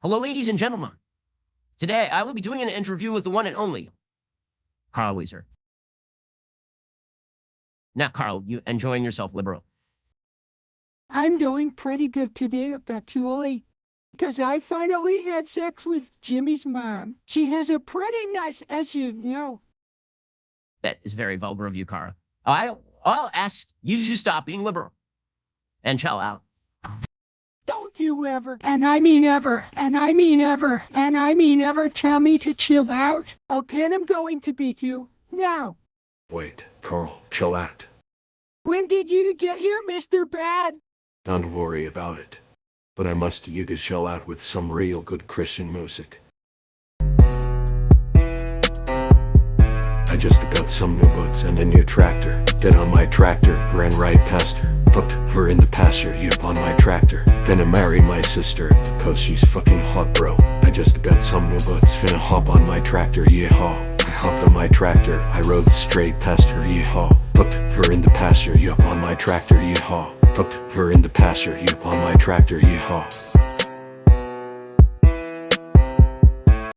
Hello, ladies and gentlemen. Today, I will be doing an interview with the one and only Carl Weiser. Now, Carl, you enjoying yourself, liberal? I'm doing pretty good today, actually. Because I finally had sex with Jimmy's mom. She has a pretty nice, as you know. That is very vulgar of you, Carl. I'll ask you to stop being liberal and chill out. Don't you ever, and I mean ever, and I mean ever, and I mean ever tell me to chill out. Okay, I'm going to beat you. Now. Wait, Carl, chill out. When did you get here, Mr. Bad? Don't worry about it. But I must you to chill out with some real good Christian music. I just got some new boots and a new tractor. Get on my tractor, ran right past her. Fucked her in the pasture, yup, on my tractor. Gonna marry my sister, cause she's fucking hot, bro. I just got some new boots, finna hop on my tractor, yeehaw. I hopped on my tractor, I rode straight past her, yeehaw. Fucked her in the pasture, yup, on my tractor, yeehaw. Fucked her in the pasture, yup, on my tractor, yeehaw.